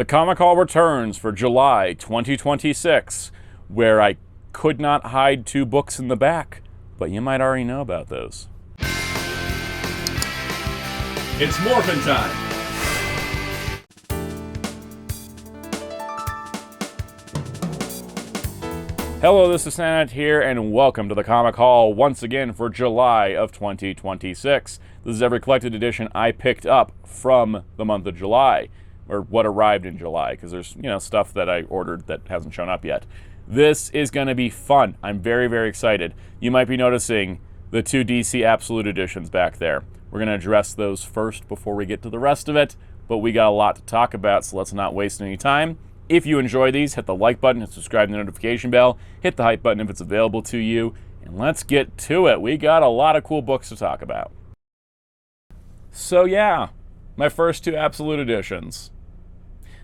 The Comic Haul returns for July 2026, where I could not hide 2 books in the back, but you might already know about those. It's Morphin' Time! Hello, this is Soundout here, and welcome to the Comic Haul once again for July of 2026. This is every collected edition I picked up from the month of July, or what arrived in July, because there's, stuff that I ordered that hasn't shown up yet. This is going to be fun. I'm very, very excited. You might be noticing the 2 DC Absolute Editions back there. We're going to address those first before we get to the rest of it, but we got a lot to talk about, so let's not waste any time. If you enjoy these, hit the like button and subscribe to the notification bell. Hit the hype button if it's available to you, and let's get to it. We got a lot of cool books to talk about. So yeah, my first 2 Absolute Editions.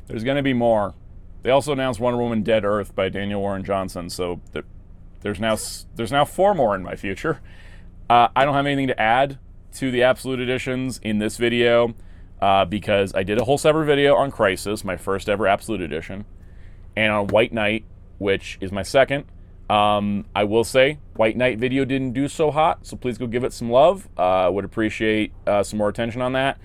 There's going to be more. They also announced Wonder Woman Dead Earth by Daniel Warren Johnson, so there's now 4 more in my future. I don't have anything to add to the Absolute Editions in this video because I did a whole separate video on Crisis, my first ever Absolute Edition, and on White Knight, which is my second. I will say, White Knight video didn't do so hot, so please go give it some love. Would appreciate some more attention on that.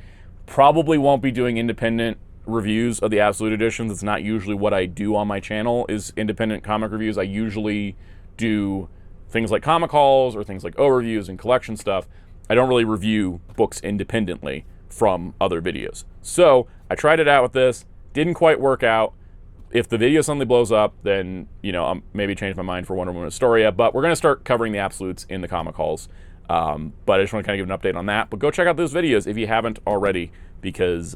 Probably won't be doing independent reviews of the Absolute Editions. It's not usually what I do on my channel, is independent comic reviews. I usually do things like comic hauls or things like overviews and collection stuff. I don't really review books independently from other videos. So I tried it out with this, didn't quite work out. If the video suddenly blows up, then, I'll maybe change my mind for Wonder Woman Astoria, but we're going to start covering the Absolutes in the comic hauls. But I just want to kind of give an update on that. But go check out those videos if you haven't already, because,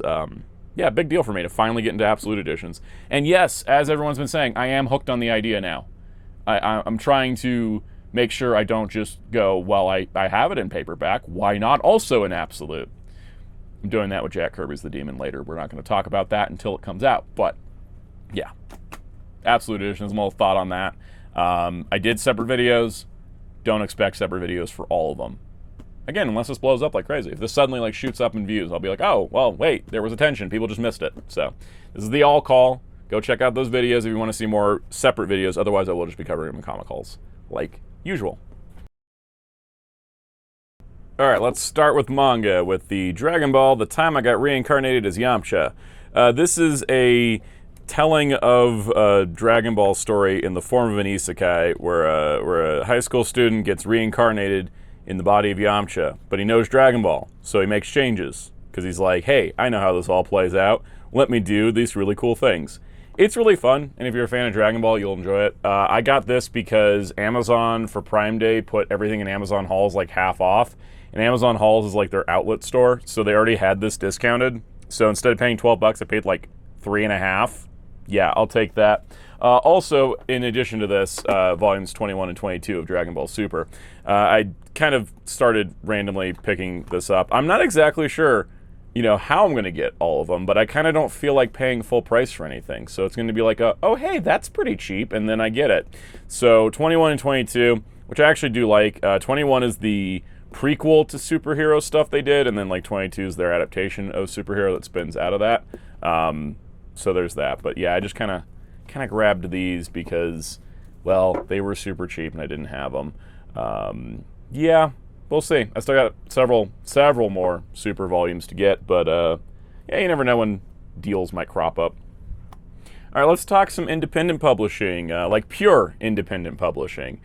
yeah, big deal for me to finally get into Absolute Editions. And yes, as everyone's been saying, I am hooked on the idea now. I'm trying to make sure I don't just go, well, I have it in paperback, why not also in Absolute? I'm doing that with Jack Kirby's The Demon later. We're not going to talk about that until it comes out, but yeah. Absolute Editions, more thought on that. I did separate videos. Don't expect separate videos for all of them. Again, unless this blows up like crazy. If this suddenly shoots up in views, I'll be like, oh, well, wait, there was attention. People just missed it. So this is the all call. Go check out those videos if you want to see more separate videos. Otherwise, I will just be covering them in comic hauls like usual. All right, let's start with manga, with the Dragon Ball, The Time I Got Reincarnated as Yamcha. This is a telling of a Dragon Ball story in the form of an isekai, where a high school student gets reincarnated in the body of Yamcha, but he knows Dragon Ball, so he makes changes, because he's like, hey, I know how this all plays out. Let me do these really cool things. It's really fun, and if you're a fan of Dragon Ball, you'll enjoy it. I got this because Amazon, for Prime Day, put everything in Amazon Hauls half off, and Amazon Hauls is their outlet store, so they already had this discounted. So instead of paying $12, I paid $3.50. Yeah, I'll take that. Also, in addition to this, volumes 21 and 22 of Dragon Ball Super, I kind of started randomly picking this up. I'm not exactly sure, how I'm going to get all of them, but I kind of don't feel like paying full price for anything. So it's going to be oh, hey, that's pretty cheap, and then I get it. So 21 and 22, which I actually do like. 21 is the prequel to superhero stuff they did, and then 22 is their adaptation of superhero that spins out of that. So there's that. But yeah, I just kind of grabbed these because, well, they were super cheap and I didn't have them. Yeah, we'll see. I still got several more super volumes to get, but yeah, you never know when deals might crop up. All right, let's talk some independent publishing, pure independent publishing.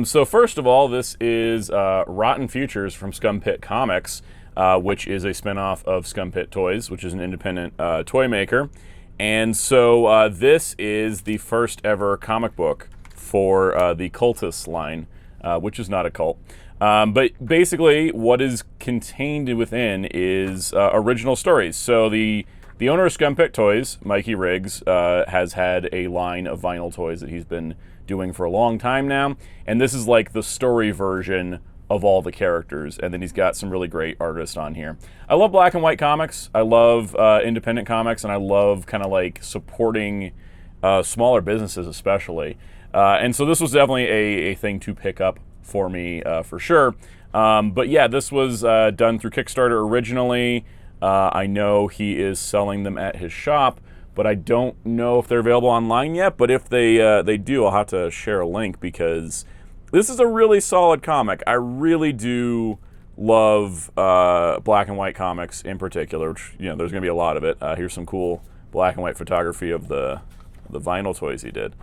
So first of all, this is Rotten Futures from Scum Pit Comics, which is a spinoff of Scum Pit Toys, which is an independent toy maker. And so this is the first ever comic book for the Cultists line, which is not a cult. But basically, what is contained within is original stories. So the owner of Scum Pit Toys, Mikey Riggs, has had a line of vinyl toys that he's been doing for a long time now. And this is the story version of all the characters, and then he's got some really great artists on here. I love black and white comics. I love independent comics, and I love supporting smaller businesses especially. And so this was definitely a thing to pick up for me for sure. But yeah, this was done through Kickstarter originally. I know he is selling them at his shop, but I don't know if they're available online yet. But if they do, I'll have to share a link, because this is a really solid comic. I really do love black and white comics in particular, which, you know, there's going to be a lot of it. Here's some cool black and white photography of the vinyl toys he did.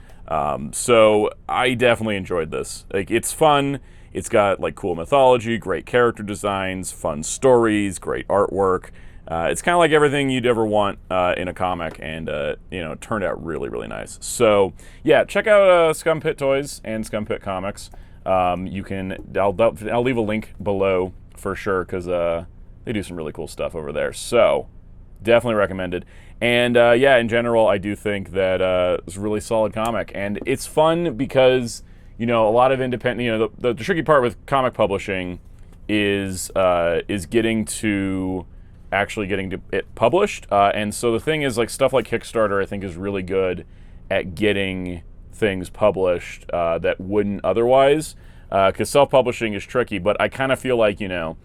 So I definitely enjoyed this. Like, it's fun. It's got like cool mythology, great character designs, fun stories, great artwork. It's kind of like everything you'd ever want in a comic, and you know, it turned out really, really nice. So yeah, check out Scum Pit Toys and Scum Pit Comics. I'll leave a link below for sure, because they do some really cool stuff over there. So definitely recommended. And yeah, in general, I do think that it's a really solid comic, and it's fun because, you know, a lot of independent, you know, the tricky part with comic publishing is getting to it published. And so the thing is, like, stuff like Kickstarter, I think, is really good at getting things published that wouldn't otherwise, because self-publishing is tricky. But I kind of feel like, you know,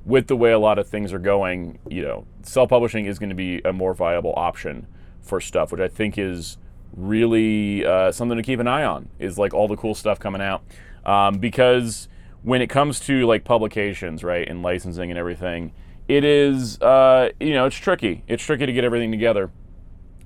with the way a lot of things are going, you know, self-publishing is going to be a more viable option for stuff, which I think is really something to keep an eye on, is like all the cool stuff coming out. Because when it comes to like publications, right, and licensing and everything, it is, you know, it's tricky. It's tricky to get everything together.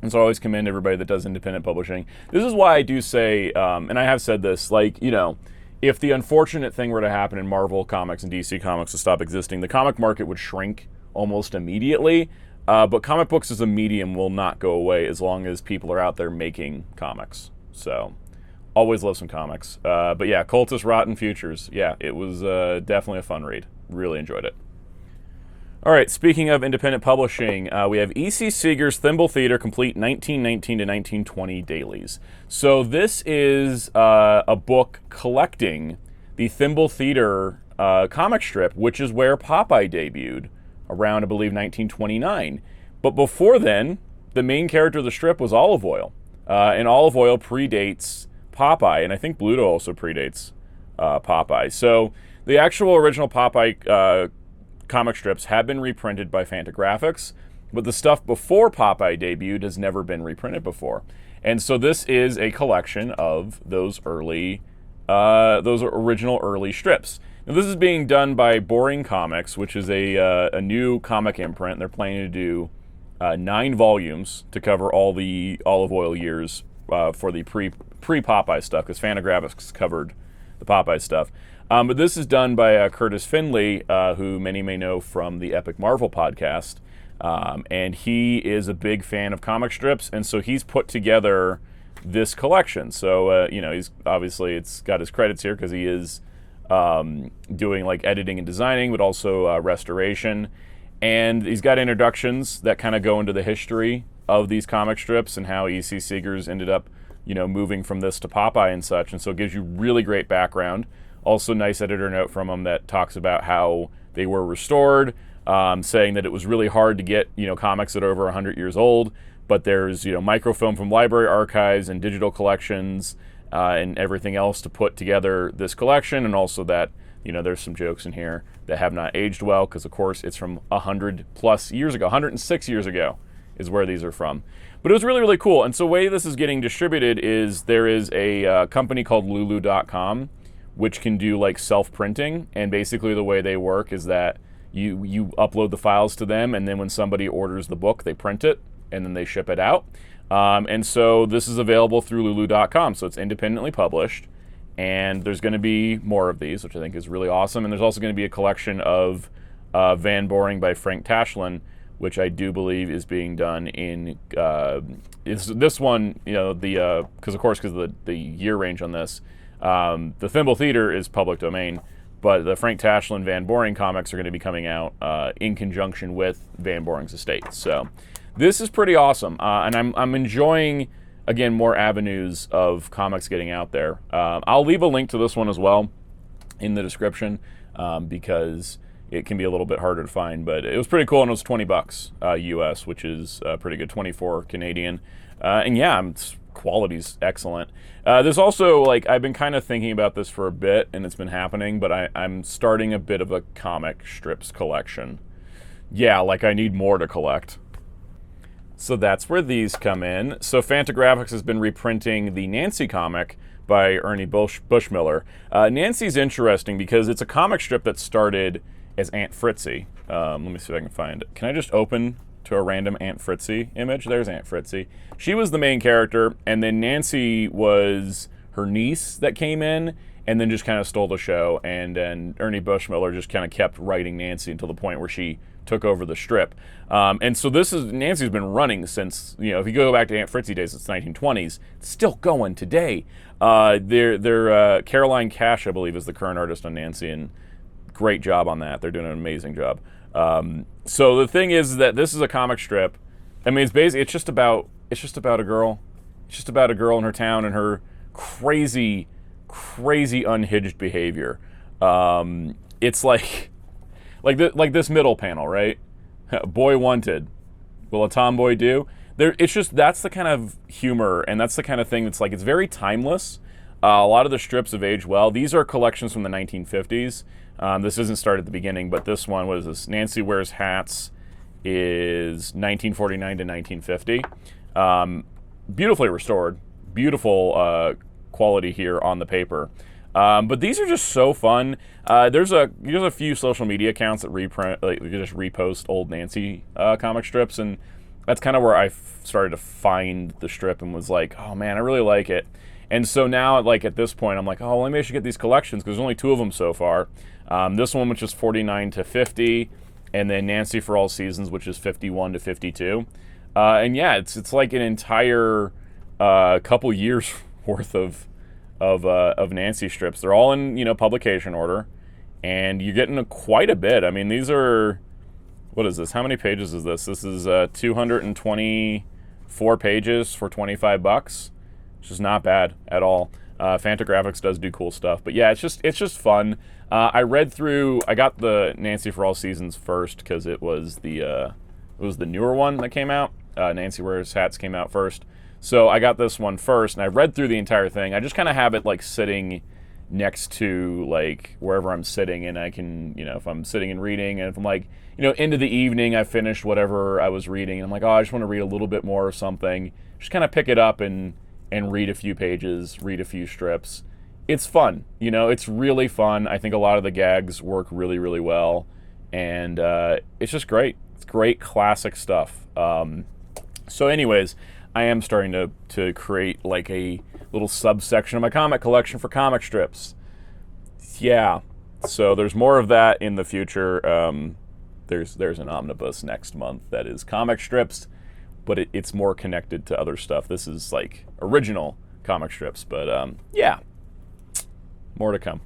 And so I always commend everybody that does independent publishing. This is why I do say, and I have said this, like, you know, if the unfortunate thing were to happen in Marvel Comics and DC Comics to stop existing, the comic market would shrink almost immediately. But comic books as a medium will not go away as long as people are out there making comics. So, always love some comics. But yeah, Cultist Rotten Futures. Yeah, it was definitely a fun read. Really enjoyed it. All right, speaking of independent publishing, we have E.C. Seeger's Thimble Theater Complete 1919 to 1920 Dailies. So this is a book collecting the Thimble Theater comic strip, which is where Popeye debuted around, I believe, 1929. But before then, the main character of the strip was Olive Oyl. And Olive Oyl predates Popeye, and I think Bluto also predates Popeye. So the actual original Popeye comic strips have been reprinted by Fantagraphics, but the stuff before Popeye debuted has never been reprinted before. And so this is a collection of those original early strips. Now, this is being done by Boring Comics, which is a new comic imprint. They're planning to do 9 volumes to cover all the Olive Oyl years for the pre-Popeye stuff, because Fantagraphics covered the Popeye stuff. But this is done by Curtis Finley, who many may know from the Epic Marvel podcast. And he is a big fan of comic strips, and so he's put together this collection. So, you know, he's obviously, it's got his credits here because he is doing like editing and designing, but also restoration. And he's got introductions that kind of go into the history of these comic strips and how E.C. Seegers ended up, you know, moving from this to Popeye and such. And so it gives you really great background. Also, nice editor note from him that talks about how they were restored, saying that it was really hard to get, you know, comics that are over 100 years old, but there's, you know, microfilm from library archives and digital collections and everything else to put together this collection, and also that, you know, there's some jokes in here that have not aged well, because of course it's from 100+ years ago, 106 years ago is where these are from. But it was really, really cool. And so the way this is getting distributed is there is a company called Lulu.com, which can do like self-printing, and basically the way they work is that you upload the files to them, and then when somebody orders the book, they print it, and then they ship it out. And so this is available through Lulu.com, so it's independently published, and there's going to be more of these, which I think is really awesome. And there's also going to be a collection of Van Boring by Frank Tashlin, which I do believe is being done in this one, you know, the because of the year range on this. The Thimble Theater is public domain, but the Frank Tashlin Van Boring comics are going to be coming out in conjunction with Van Boring's estate. So this is pretty awesome, and I'm enjoying, again, more avenues of comics getting out there. I'll leave a link to this one as well in the description, because it can be a little bit harder to find, but it was pretty cool, and it was $20 US, which is pretty good, 24 Canadian. And yeah, quality's excellent. There's also, like, I've been kind of thinking about this for a bit, and it's been happening, but I'm starting a bit of a comic strips collection. Yeah, like I need more to collect. So that's where these come in. So Fantagraphics has been reprinting the Nancy comic by Ernie Bushmiller. Nancy's interesting because it's a comic strip that started as Aunt Fritzy. Let me see if I can find it. Can I just open to a random Aunt Fritzy image? There's Aunt Fritzy. She was the main character, and then Nancy was her niece that came in and then just kind of stole the show, and then Ernie Bushmiller just kind of kept writing Nancy until the point where she took over the strip. And so Nancy's been running since, if you go back to Aunt Fritzy days, it's 1920s. It's still going today. Caroline Cash, I believe, is the current artist on Nancy, and great job on that. They're doing an amazing job. So the thing is that this is a comic strip. I mean, it's just about a girl. It's just about a girl in her town and her crazy unhinged behavior. It's like this middle panel, right? Boy wanted. Will a tomboy do? That's the kind of humor, and that's the kind of thing that's like, it's very timeless. A lot of the strips have aged well. These are collections from the 1950s. This isn't started at the beginning, but this one was this. Nancy Wears Hats is 1949 to 1950. Beautifully restored. Beautiful quality here on the paper. But these are just so fun. There's a few social media accounts that just repost old Nancy comic strips, and that's kind of where I started to find the strip and was like, oh man, I really like it. And so now, at this point, I'm like, oh, well, maybe I should get these collections because there's only 2 of them so far. This one, which is 49 to 50, and then Nancy for All Seasons, which is 51 to 52. And yeah, it's like an entire couple years worth of Nancy strips. They're all in publication order, and you're getting quite a bit. I mean, these are, what is this? How many pages is this? This is 224 pages for $25. Which is not bad at all. Fantagraphics does do cool stuff, but yeah, it's just fun. I got the Nancy for All Seasons first because it was the newer one that came out. Nancy Wears Hats came out first. So I got this one first, and I read through the entire thing. I just kind of have it sitting next to wherever I'm sitting, and I can, if I'm sitting and reading, and if I'm into the evening, I finished whatever I was reading, and I'm like, oh, I just want to read a little bit more or something. Just kind of pick it up and read a few pages, read a few strips. It's fun, it's really fun. I think a lot of the gags work really, really well, and it's just great. It's great classic stuff. So anyways, I am starting to create a little subsection of my comic collection for comic strips. Yeah, so there's more of that in the future. There's an omnibus next month that is comic strips, but it's more connected to other stuff. This is original comic strips, but yeah, more to come.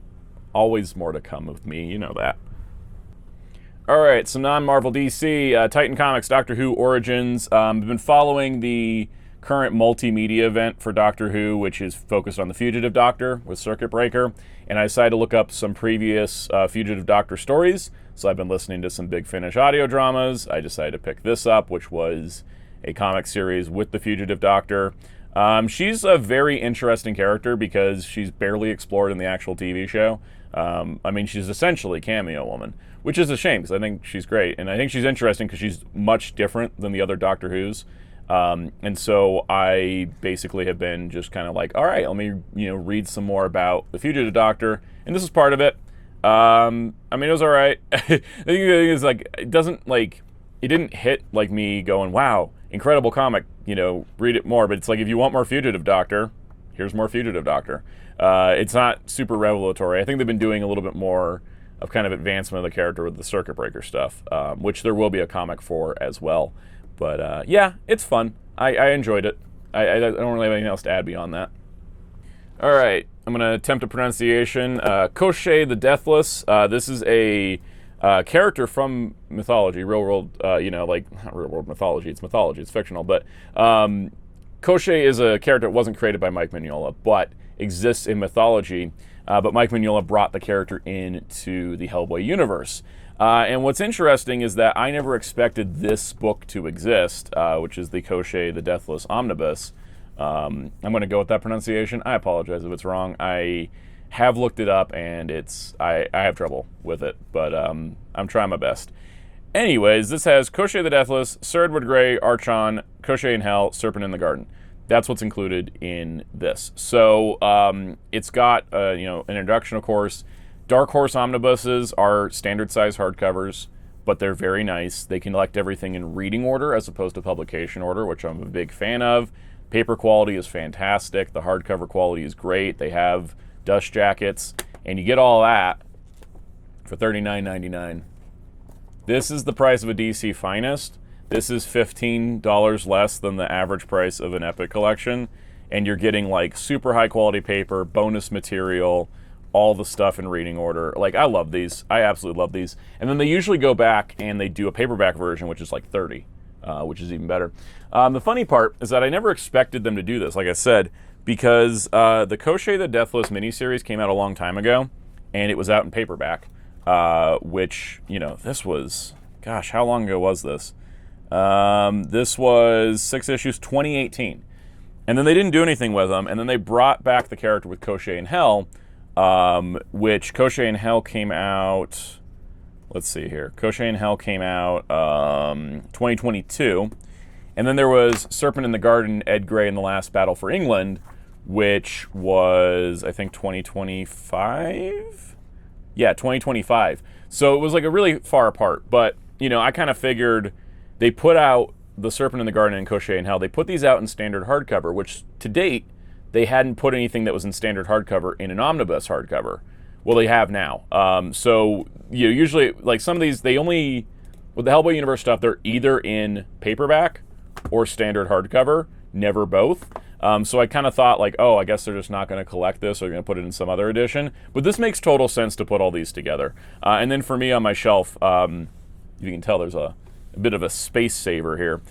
Always more to come with me, you know that. All right, some non-Marvel DC, Titan Comics, Doctor Who Origins. I've been following the current multimedia event for Doctor Who, which is focused on the Fugitive Doctor with Circuit Breaker, and I decided to look up some previous Fugitive Doctor stories. So I've been listening to some Big Finish audio dramas. I decided to pick this up, which was a comic series with the Fugitive Doctor. She's a very interesting character because she's barely explored in the actual TV show. I mean, she's essentially Cameo Woman, which is a shame because I think she's great. And I think she's interesting because she's much different than the other Doctor Who's. And so I basically have been just kind of all right, let me read some more about the Fugitive Doctor. And this is part of it. I mean, it was all right. I think the thing is it didn't hit me going, wow, incredible comic, read it more. But it's if you want more Fugitive Doctor, here's more Fugitive Doctor. It's not super revelatory. I think they've been doing a little bit more of kind of advancement of the character with the Circuit Breaker stuff, which there will be a comic for as well. But yeah, it's fun. I enjoyed it. I don't really have anything else to add beyond that. All right, I'm going to attempt a pronunciation. Koshei the Deathless. This is a character from mythology, real world, not real world mythology, it's mythology, it's fictional, but Koshei is a character that wasn't created by Mike Mignola, but exists in mythology, but Mike Mignola brought the character into the Hellboy universe. And what's interesting is that I never expected this book to exist, which is the Koshei the Deathless Omnibus. I'm going to go with that pronunciation. I apologize if it's wrong. I have looked it up, and I have trouble with it, but I'm trying my best. Anyways, this has Koshei the Deathless, Sir Edward Grey, Archon, Koshei in Hell, Serpent in the Garden. That's what's included in this. So it's got an introduction, of course. Dark Horse omnibuses are standard size hardcovers, but they're very nice. They can collect everything in reading order as opposed to publication order, which I'm a big fan of. Paper quality is fantastic. The hardcover quality is great. They have dust jackets, and you get all that for $39.99. This is the price of a DC Finest. This is $15 less than the average price of an Epic collection, and you're getting like super high quality paper, bonus material, all the stuff in reading order. Like, I love these. I absolutely love these. And then they usually go back and they do a paperback version, which is like $30, which is even better. The funny part is that I never expected them to do this, like I said, because the Koshei the Deathless miniseries came out a long time ago, and it was out in paperback, which, this was, gosh, how long ago was this? This was 6 issues, 2018. And then they didn't do anything with them, and then they brought back the character with Koshei in Hell, which Koshei in Hell came out, let's see here, Koshei in Hell came out 2022, and then there was Serpent in the Garden, Ed Grey in the Last Battle for England, which was, I think, 2025? Yeah, 2025. So it was like a really far apart, but, I kind of figured they put out the Serpent in the Garden and Koshei in Hell. They put these out in standard hardcover, which to date, they hadn't put anything that was in standard hardcover in an omnibus hardcover. Well, they have now. So usually, like some of these, they only, with the Hellboy Universe stuff, they're either in paperback or standard hardcover, never both. So I kind of thought like, oh, I guess they're just not going to collect this or they're going to put it in some other edition. But this makes total sense to put all these together. And then for me on my shelf, you can tell there's a bit of a space saver here.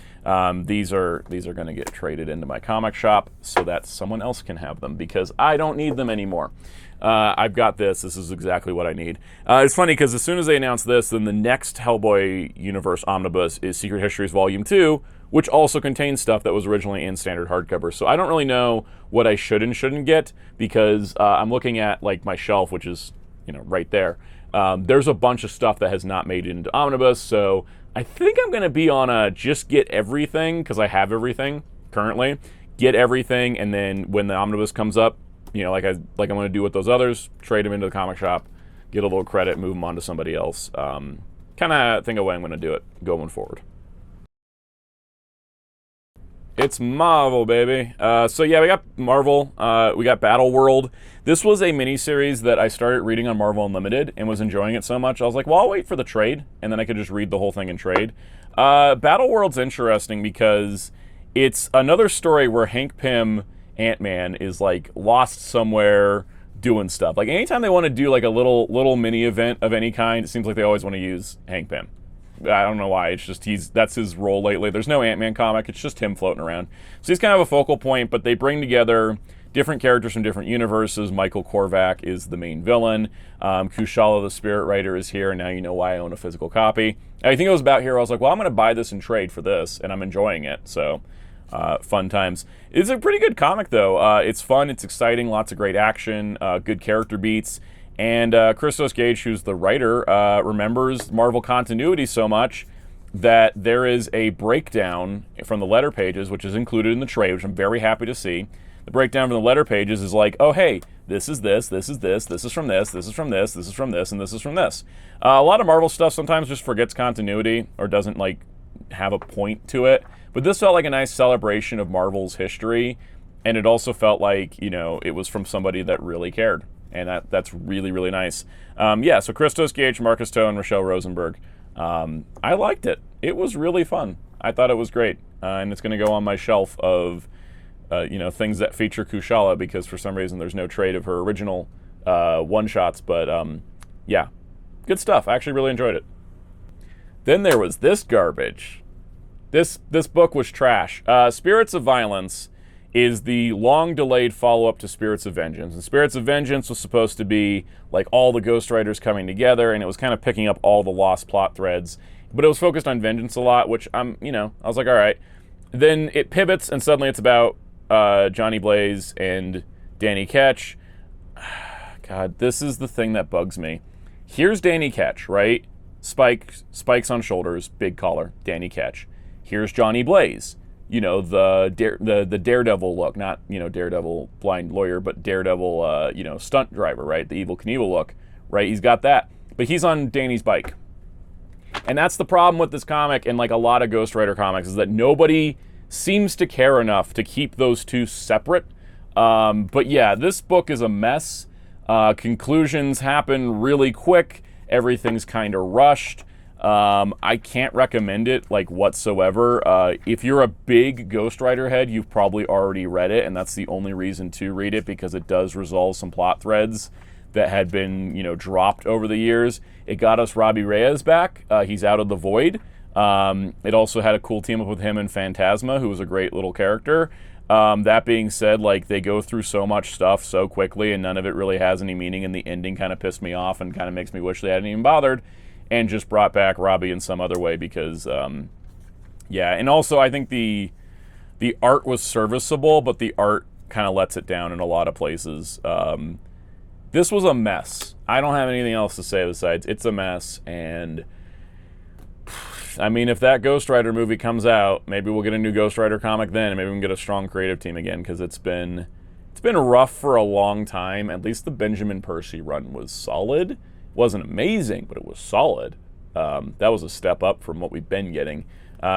These are going to get traded into my comic shop so that someone else can have them because I don't need them anymore. I've got this. This is exactly what I need. It's funny because as soon as they announced this, then the next Hellboy Universe Omnibus is Secret Histories Volume 2, which also contains stuff that was originally in standard hardcover. So I don't really know what I should and shouldn't get because I'm looking at like my shelf, which is right there. There's a bunch of stuff that has not made it into Omnibus, so I think I'm going to be on a just get everything, because I have everything currently. Get everything, and then when the Omnibus comes up, like I'm going to do with those others, trade them into the comic shop, get a little credit, move them on to somebody else. Kind of think of way I'm going to do it going forward. It's Marvel, baby. So yeah, we got Marvel. We got Battle World. This was a miniseries that I started reading on Marvel Unlimited and was enjoying it so much. I was like, well, I'll wait for the trade, and then I could just read the whole thing in trade. Battle World's interesting because it's another story where Hank Pym, Ant-Man, is like lost somewhere doing stuff. Like anytime they want to do like a little mini event of any kind, it seems like they always want to use Hank Pym. I don't know why. It's just that's his role lately. There's no Ant-Man comic. It's just him floating around. So he's kind of a focal point, but they bring together different characters from different universes. Michael Korvac is the main villain. Kushala the Spirit Writer is here, and now you know why I own a physical copy. I think it was about here. I was like, well, I'm going to buy this and trade for this, and I'm enjoying it. So fun times. It's a pretty good comic, though. It's fun. It's exciting. Lots of great action. Good character beats. And Christos Gage, who's the writer, remembers Marvel continuity so much that there is a breakdown from the letter pages, which is included in the trade, which I'm very happy to see. The breakdown from the letter pages is like, oh, hey, this is this, this is this, this is from this, this is from this, this is from this, and this is from this. A lot of Marvel stuff sometimes just forgets continuity or doesn't, like, have a point to it. But this felt like a nice celebration of Marvel's history, and it also felt like, it was from somebody that really cared. And that's really, really nice. Yeah, so Christos Gage, Marcus Toe, and Rochelle Rosenberg. I liked it. It was really fun. I thought it was great. And it's going to go on my shelf of, things that feature Kushala, because for some reason there's no trade of her original one-shots. But, yeah, good stuff. I actually really enjoyed it. Then there was this garbage. This book was trash. Spirits of Violence is the long-delayed follow-up to Spirits of Vengeance. And Spirits of Vengeance was supposed to be like all the ghostwriters coming together, and it was kind of picking up all the lost plot threads. But it was focused on vengeance a lot, which I was like, all right. Then it pivots, and suddenly it's about Johnny Blaze and Danny Ketch. God, this is the thing that bugs me. Here's Danny Ketch, right? spikes on shoulders, big collar, Danny Ketch. Here's Johnny Blaze. You know, the Daredevil look, not, you know, Daredevil blind lawyer, but Daredevil, you know, stunt driver, right? The Evel Knievel look, right? He's got that. But he's on Danny's bike. And that's the problem with this comic and like a lot of Ghost Rider comics is that nobody seems to care enough to keep those two separate. But yeah, this book is a mess. Conclusions happen really quick. Everything's kind of rushed. I can't recommend it like whatsoever. If you're a big Ghost Rider head, you've probably already read it, and that's the only reason to read it, because it does resolve some plot threads that had been, you know, dropped over the years. It got us Robbie Reyes back. He's out of the void. It also had a cool team up with him and Phantasma, who was a great little character. That being said, like, they go through so much stuff so quickly, and none of it really has any meaning, and the ending kind of pissed me off and kind of makes me wish they hadn't even bothered and just brought back Robbie in some other way because, yeah. And also, I think the art was serviceable, but the art kind of lets it down in a lot of places. This was a mess. I don't have anything else to say besides it's a mess, and I mean, if that Ghost Rider movie comes out, maybe we'll get a new Ghost Rider comic then, and maybe we can get a strong creative team again, because it's been rough for a long time. At least the Benjamin Percy run was solid. It wasn't amazing, but it was solid. That was a step up from what we've been getting.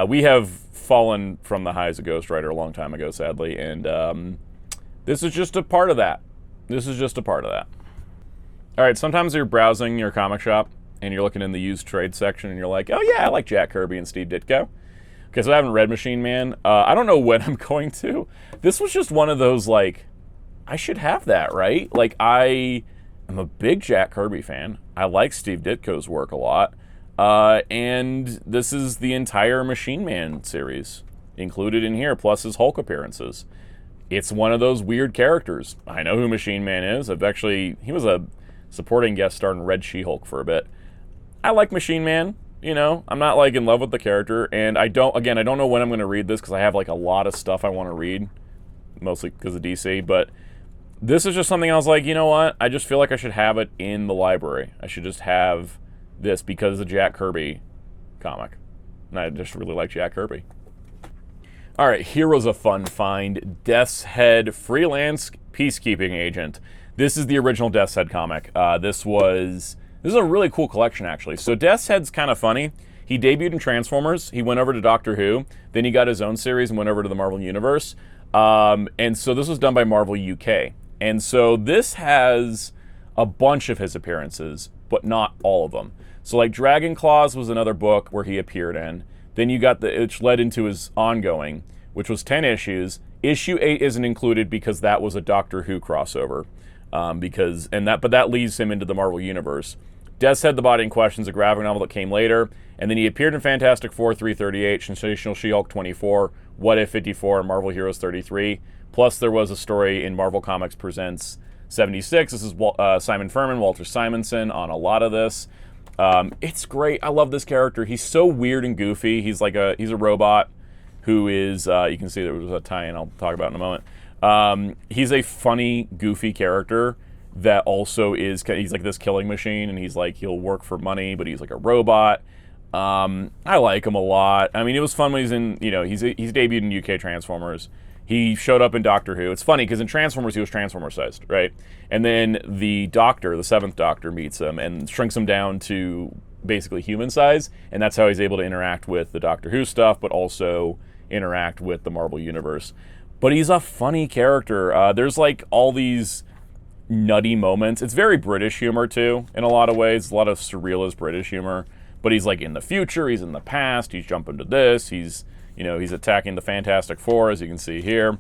We have fallen from the highs of Ghost Rider a long time ago, sadly, and this is just a part of that. This is just a part of that. All right, sometimes you're browsing your comic shop, and you're looking in the used trade section, and you're like, oh yeah, I like Jack Kirby and Steve Ditko. Okay, so I haven't read Machine Man. I don't know when I'm going to. This was just one of those, like, I should have that, right? Like, I am a big Jack Kirby fan. I like Steve Ditko's work a lot. And this is the entire Machine Man series included in here, plus his Hulk appearances. It's one of those weird characters. I know who Machine Man is. He was a supporting guest star in Red She-Hulk for a bit. I like Machine Man, you know. I'm not like in love with the character, and I don't know when I'm going to read this because I have like a lot of stuff I want to read, mostly because of DC, but this is just something I was like, you know what? I just feel like I should have it in the library. I should just have this because of the Jack Kirby comic. And I just really like Jack Kirby. All right, here was a fun find. Death's Head Freelance Peacekeeping Agent. This is the original Death's Head comic. This is a really cool collection, actually. So Death's Head's kind of funny. He debuted in Transformers. He went over to Doctor Who. Then he got his own series and went over to the Marvel Universe. And so this was done by Marvel UK. And so this has a bunch of his appearances, but not all of them. So like Dragon Claws was another book where he appeared in. Then you got which led into his ongoing, which was 10 issues. Issue 8 isn't included because that was a Doctor Who crossover. But that leads him into the Marvel Universe. Death's Head, The Body in Question is a graphic novel that came later, and then he appeared in Fantastic Four 338, Sensational She-Hulk 24, What If 54, and Marvel Heroes 33. Plus, there was a story in Marvel Comics Presents 76. This is Simon Furman, Walter Simonson on a lot of this. It's great. I love this character. He's so weird and goofy. He's a robot who is, you can see there was a tie-in I'll talk about in a moment. He's a funny, goofy character that also he's like this killing machine, and he'll work for money, but he's like a robot. I like him a lot. I mean, it was fun when he's debuted in UK Transformers. He showed up in Doctor Who. It's funny because in Transformers he was Transformer-sized, right? And then the Doctor, the 7th Doctor, meets him and shrinks him down to basically human size, and that's how he's able to interact with the Doctor Who stuff, but also interact with the Marvel Universe. But he's a funny character. There's like all these nutty moments. It's very British humor too, in a lot of ways. A lot of surrealist British humor. But he's like in the future, he's in the past, he's jumping to this, he's attacking the Fantastic Four, as you can see here.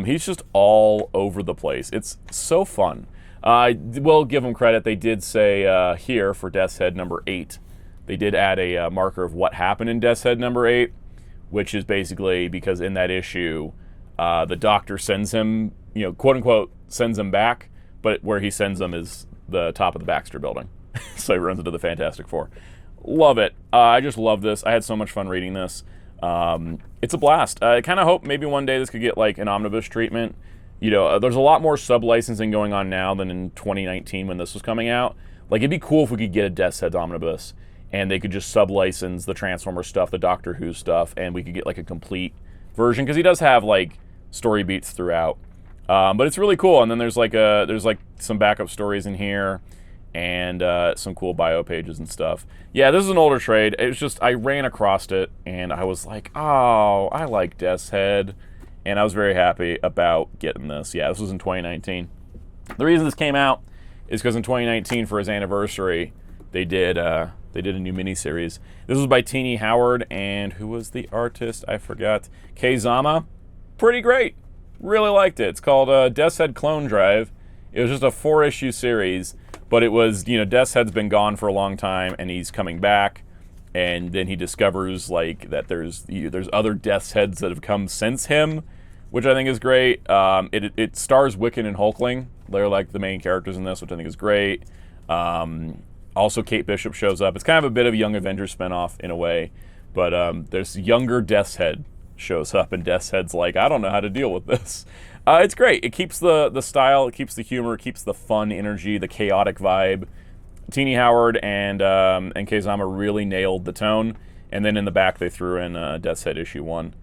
He's just all over the place. It's so fun. I will give him credit. They did say here for Death's Head number 8, they did add a marker of what happened in Death's Head number 8, which is basically because in that issue, the Doctor sends him, quote unquote, sends him back, but where he sends him is the top of the Baxter building. So he runs into the Fantastic Four. Love it. I just love this. I had so much fun reading this. It's a blast. I kind of hope maybe one day this could get like an omnibus treatment. There's a lot more sub-licensing going on now than in 2019 when this was coming out. Like, it'd be cool if we could get a Death's Head omnibus and they could just sub-license the Transformers stuff, the Doctor Who stuff, and we could get like a complete version, because he does have like story beats throughout. But it's really cool, and then there's like some backup stories in here, and some cool bio pages and stuff. Yeah, this is an older trade. It was just, I ran across it, and I was like, oh, I like Death's Head, and I was very happy about getting this. Yeah, this was in 2019. The reason this came out is because in 2019, for his anniversary, they did a new miniseries. This was by Teenie Howard, and who was the artist? I forgot. Zama. Pretty great. Really liked it. It's called Death's Head Clone Drive. It was just a 4-issue series, but it was, you know, Death's Head's been gone for a long time, and he's coming back, and then he discovers like that there's other Death's Heads that have come since him, which I think is great. It stars Wiccan and Hulkling. They're like the main characters in this, which I think is great. Also, Kate Bishop shows up. It's kind of a bit of a Young Avengers spinoff in a way, but there's younger Death's Head shows up, and Death's Head's like, I don't know how to deal with this. It's great. It keeps the style, it keeps the humor, it keeps the fun energy, the chaotic vibe. Teenie Howard and Zama really nailed the tone, and then in the back they threw in Death's Head issue 1.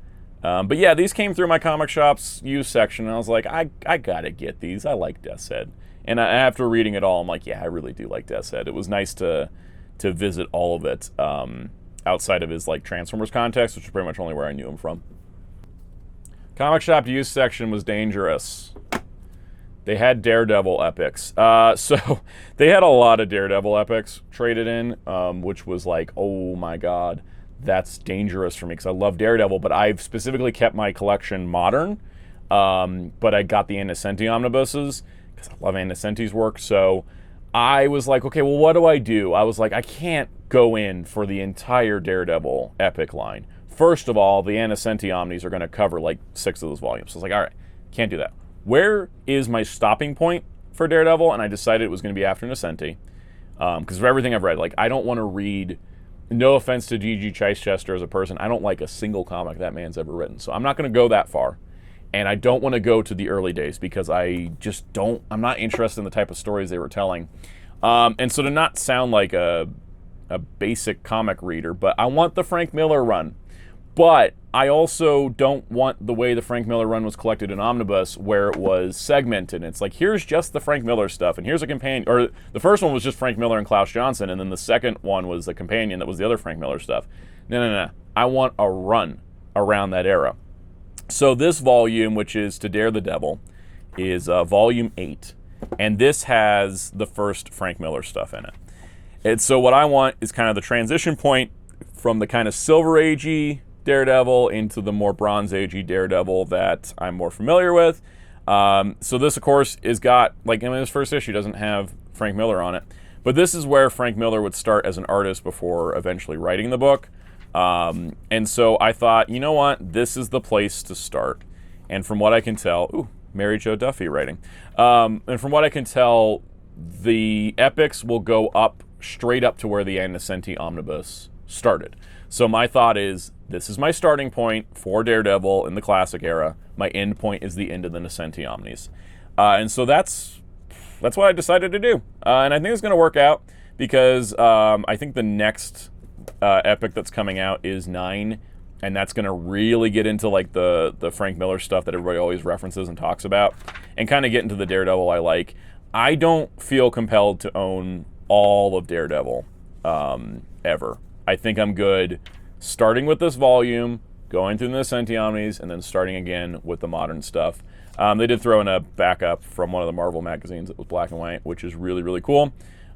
But yeah, these came through my comic shop's used section, and I was like, I gotta get these. I like Death's Head. And after reading it all, I'm like, yeah, I really do like Death's Head. It was nice to visit all of it outside of his like Transformers context, which is pretty much only where I knew him from. Comic shop used section was dangerous. They had Daredevil epics. So they had a lot of Daredevil epics traded in, which was like, oh my god, that's dangerous for me, because I love Daredevil, but I've specifically kept my collection modern. But I got the Innocenti omnibuses, because I love Innocenti's work. So I was like, okay, well, what do? I was like, I can't go in for the entire Daredevil epic line. First of all, the Innocenti Omnis are going to cover like 6 of those volumes. So I was like, all right, can't do that. Where is my stopping point for Daredevil? And I decided it was going to be after Innocenti. Because of everything I've read, like, I don't want to read, no offense to G.G. Chichester as a person, I don't like a single comic that man's ever written. So I'm not going to go that far. And I don't want to go to the early days, because I just don't, I'm not interested in the type of stories they were telling. And so to not sound like a basic comic reader, but I want the Frank Miller run. But I also don't want the way the Frank Miller run was collected in Omnibus, where it was segmented. It's like, here's just the Frank Miller stuff, and here's a companion. Or the first one was just Frank Miller and Klaus Johnson, and then the second one was a companion that was the other Frank Miller stuff. No. I want a run around that era. So this volume, which is To Dare the Devil, is volume 8. And this has the first Frank Miller stuff in it. And so what I want is kind of the transition point from the kind of Silver Agey Daredevil into the more Bronze Agey Daredevil that I'm more familiar with. So this, of course, is got, like, I mean, this first issue doesn't have Frank Miller on it. But this is where Frank Miller would start as an artist before eventually writing the book. And so I thought, you know what? This is the place to start. And from what I can tell, ooh, Mary Jo Duffy writing. And from what I can tell, the epics will go up straight up to where the Innocenti Omnibus started. So my thought is, this is my starting point for Daredevil in the classic era. My end point is the end of the Innocenti Omnis. And so that's what I decided to do. And I think it's going to work out, because I think the next epic that's coming out is 9, and that's going to really get into like the Frank Miller stuff that everybody always references and talks about, and kind of get into the Daredevil I like. I don't feel compelled to own all of Daredevil ever. I think I'm good starting with this volume, going through the Innocenti Omnis, and then starting again with the modern stuff. They did throw in a backup from one of the Marvel magazines that was black and white, which is really, really cool.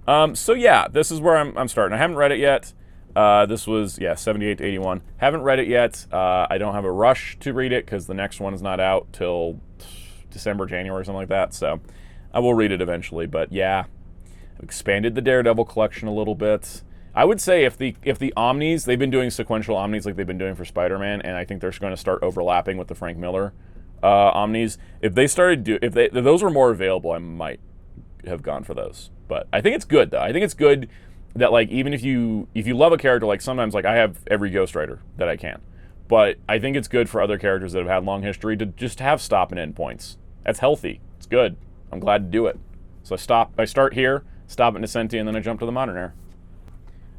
So yeah, this is where I'm starting. I haven't read it yet. This was, 78 to 81. Haven't read it yet. I don't have a rush to read it, because the next one is not out till December, January, something like that. So I will read it eventually. But yeah, I've expanded the Daredevil collection a little bit. I would say if the Omnis, they've been doing sequential Omnis like they've been doing for Spider-Man, and I think they're going to start overlapping with the Frank Miller Omnis. If those were more available, I might have gone for those. But I think it's good, though. I think it's good that, like, even if you love a character, like sometimes, like, I have every Ghost Rider that I can. But I think it's good for other characters that have had long history to just have stop and end points. That's healthy. It's good. I'm glad to do it. So I start here, stop at Innocenti, and then I jump to the modern era.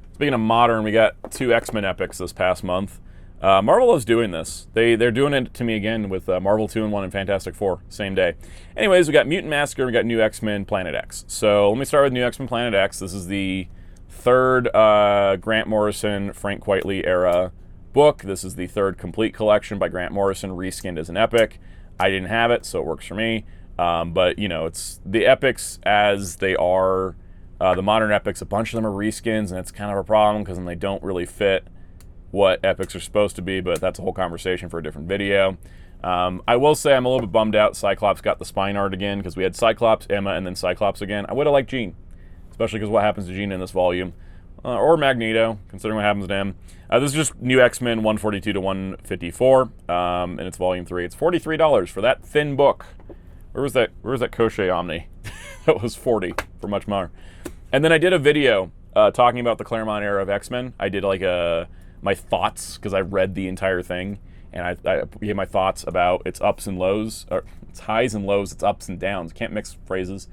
It's Speaking of modern, we got 2 X-Men epics this past month. Marvel is doing this. They're doing it to me again with Marvel 2-in-1 and Fantastic Four, same day. Anyways, we got Mutant Massacre, we got New X-Men Planet X. So let me start with New X-Men Planet X. This is the 3rd Grant Morrison, Frank Quitely era book. This is the 3rd complete collection by Grant Morrison, reskinned as an epic. I didn't have it, so it works for me. But, you know, it's the epics as they are. The modern epics, a bunch of them are reskins, and it's kind of a problem because then they don't really fit what epics are supposed to be, but that's a whole conversation for a different video. I will say I'm a little bit bummed out Cyclops got the spine art again, because we had Cyclops, Emma, and then Cyclops again. I would have liked Jean, especially because what happens to Jean in this volume. Or Magneto, considering what happens to him. This is just New X-Men 142 to 154, and it's volume 3. It's $43 for that thin book. Where was that Crochet Omni? That was $40 for much more. And then I did a video talking about the Claremont era of X-Men. I did like my thoughts, because I read the entire thing, and I gave my thoughts about its ups and lows, or its highs and lows, its ups and downs. Can't mix phrases.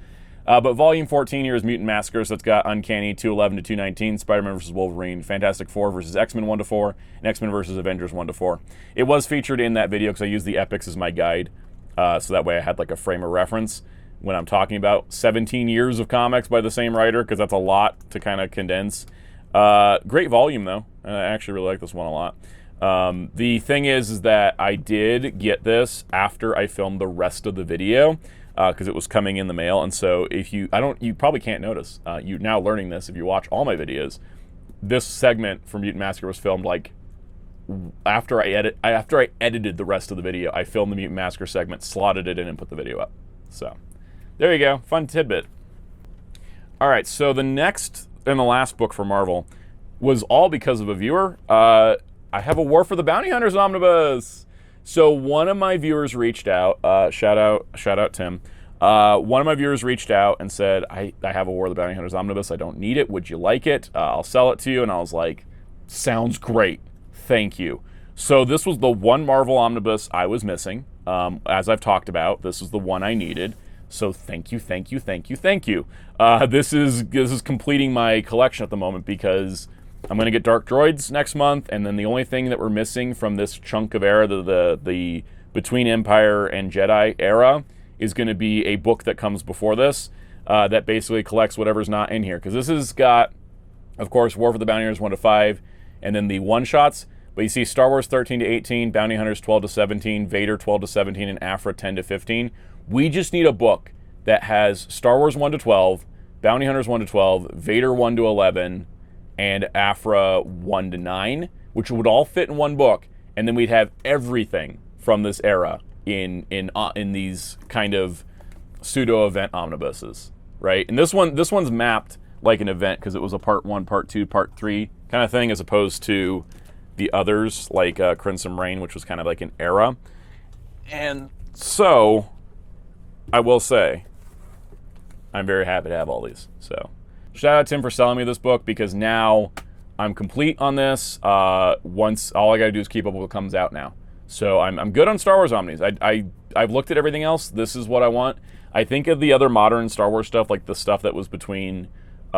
But volume 14 here is Mutant Massacre, so it's got Uncanny 211 to 219, Spider-Man vs. Wolverine, Fantastic Four versus X-Men 1 to 4, and X-Men versus Avengers 1 to 4. It was featured in that video because I used the epics as my guide, so that way I had like a frame of reference when I'm talking about 17 years of comics by the same writer, because that's a lot to kind of condense. Great volume, though. I actually really like this one a lot. The thing is that I did get this after I filmed the rest of the video, because it was coming in the mail, and so if you probably can't notice, you're now learning this if you watch all my videos. This segment from Mutant Massacre was filmed like after I edited the rest of the video. I filmed the Mutant Massacre segment, slotted it in, and put the video up. So there you go, fun tidbit. All right, so the next and the last book for Marvel was all because of a viewer. I have a War for the Bounty Hunters omnibus. So one of my viewers reached out, shout out Tim. One of my viewers reached out and said, I have a War of the Bounty Hunters omnibus. I don't need it. Would you like it? I'll sell it to you. And I was like, sounds great. Thank you. So this was the one Marvel omnibus I was missing. As I've talked about, this is the one I needed. So thank you. This is completing my collection at the moment, because I'm going to get Dark Droids next month, and then the only thing that we're missing from this chunk of era, the between Empire and Jedi era, is going to be a book that comes before this that basically collects whatever's not in here. Because this has got, of course, War for the Bounty Hunters 1 to 5, and then the one-shots. But you see Star Wars 13 to 18, Bounty Hunters 12 to 17, Vader 12 to 17, and Aphra 10 to 15. We just need a book that has Star Wars 1 to 12, Bounty Hunters 1 to 12, Vader 1 to 11, and Aphra 1 to 9, which would all fit in one book, and then we'd have everything from this era in these kind of pseudo event omnibuses, right? And this one's mapped like an event because it was a part 1, part 2, part 3 kind of thing, as opposed to the others like Crimson Reign, which was kind of like an era. And so I will say I'm very happy to have all these. So shout out to Tim for selling me this book, because now I'm complete on this. Once all I got to do is keep up with what comes out now. So I'm good on Star Wars Omnis. I've looked at everything else. This is what I want. I think of the other modern Star Wars stuff, like the stuff that was between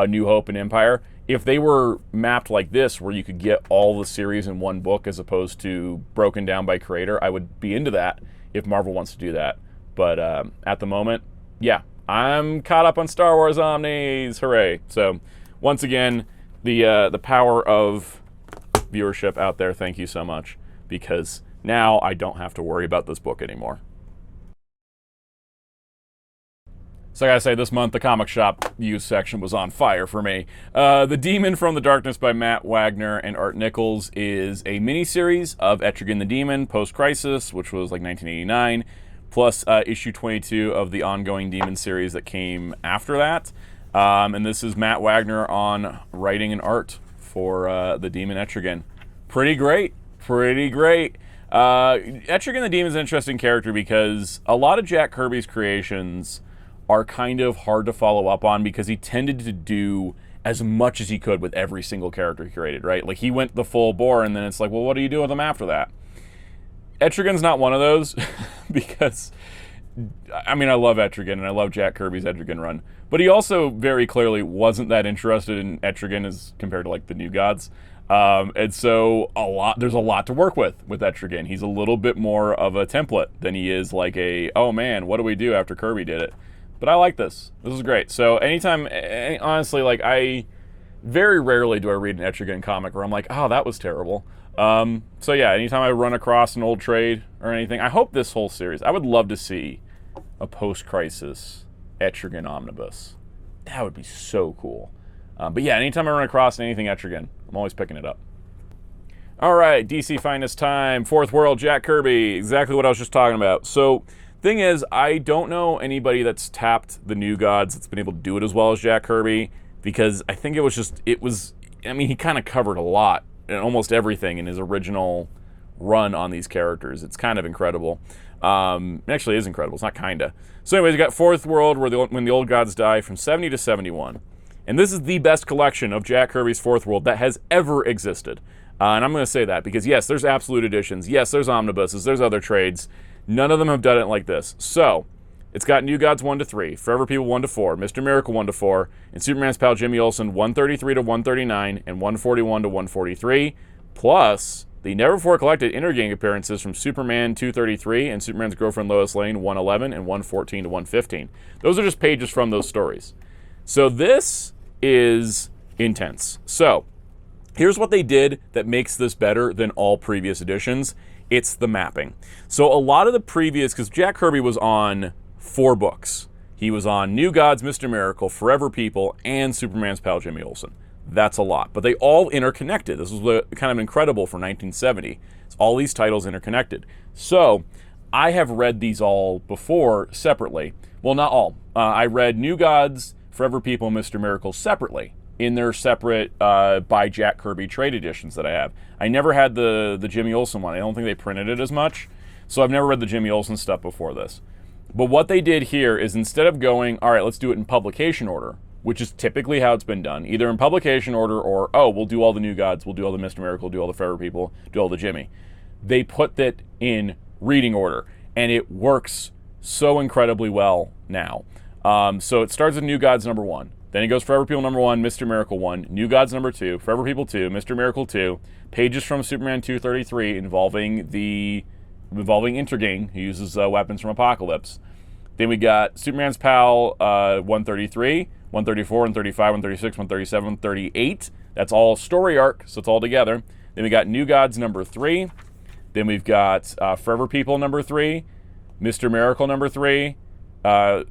New Hope and Empire. If they were mapped like this, where you could get all the series in one book as opposed to broken down by creator, I would be into that if Marvel wants to do that. But at the moment, yeah, I'm caught up on Star Wars Omnis. Hooray. So once again, the power of viewership out there, thank you so much, because now I don't have to worry about this book anymore. So I gotta say, this month the comic shop used section was on fire for me. The Demon from the Darkness by Matt Wagner and Art Nichols is a miniseries of Etrigan the Demon post-Crisis, which was like 1989, plus issue 22 of the ongoing Demon series that came after that. And this is Matt Wagner on writing and art for the Demon Etrigan. Pretty great. Etrigan the Demon is an interesting character because a lot of Jack Kirby's creations are kind of hard to follow up on, because he tended to do as much as he could with every single character he created, right? Like, he went the full bore, and then it's like, well, what do you do with him after that? Etrigan's not one of those, because I mean, I love Etrigan, and I love Jack Kirby's Etrigan run, but he also very clearly wasn't that interested in Etrigan as compared to, like, the New Gods. And so there's a lot to work with Etrigan. He's a little bit more of a template than he is like oh man, what do we do after Kirby did it? But I like this. This is great. So anytime, honestly, like, very rarely do I read an Etrigan comic where I'm like, oh, that was terrible. So yeah, anytime I run across an old trade or anything, I hope this whole series, I would love to see a post-crisis Etrigan Omnibus. That would be so cool. But yeah, anytime I run across anything Etrigan, I'm always picking it up. All right, DC Finest time. Fourth World, Jack Kirby. Exactly what I was just talking about. So, thing is, I don't know anybody that's tapped the New Gods that's been able to do it as well as Jack Kirby, because I think I mean, he kind of covered a lot, and almost everything in his original run on these characters. It's kind of incredible. It actually is incredible. It's not kinda. So anyways, you got Fourth World, when the old gods die, from 70 to 71. And this is the best collection of Jack Kirby's Fourth World that has ever existed. And I'm going to say that because, yes, there's absolute editions. Yes, there's omnibuses. There's other trades. None of them have done it like this. So, it's got New Gods 1 to 3, Forever People 1 to 4, Mr. Miracle 1 to 4, and Superman's pal Jimmy Olsen 133 to 139, and 141 to 143, plus the never before collected intergang appearances from Superman 233 and Superman's girlfriend Lois Lane 111 and 114 to 115. Those are just pages from those stories. So this is intense. So here's what they did that makes this better than all previous editions. It's the mapping. So a lot of the previous, because Jack Kirby was on 4 books. He was on New Gods, Mr. Miracle, Forever People, and Superman's pal Jimmy Olsen. That's a lot, but they all interconnected. This was kind of incredible for 1970. It's all these titles interconnected. So I have read these all before separately. Well, not all. I read New Gods, Forever People, and Mr. Miracle separately in their separate by Jack Kirby trade editions that I have. I never had the Jimmy Olsen one. I don't think they printed it as much, so I've never read the Jimmy Olsen stuff before this. But what they did here is, instead of going, all right, let's do it in publication order, which is typically how it's been done, either in publication order or, oh, we'll do all the New Gods, we'll do all the Mr. Miracle, do all the Forever People, do all the Jimmy. They put that in reading order, and it works so incredibly well now. So it starts with New Gods number 1. Then it goes Forever People number 1, Mr. Miracle 1, New Gods number 2, Forever People 2, Mr. Miracle 2, pages from Superman 233 involving Intergang, who uses weapons from Apocalypse. Then we got Superman's pal 133, 134, 135, 136, 137, 138. That's all story arc, so it's all together. Then we got New Gods number 3. Then we've got Forever People number 3, Mr. Miracle number 3,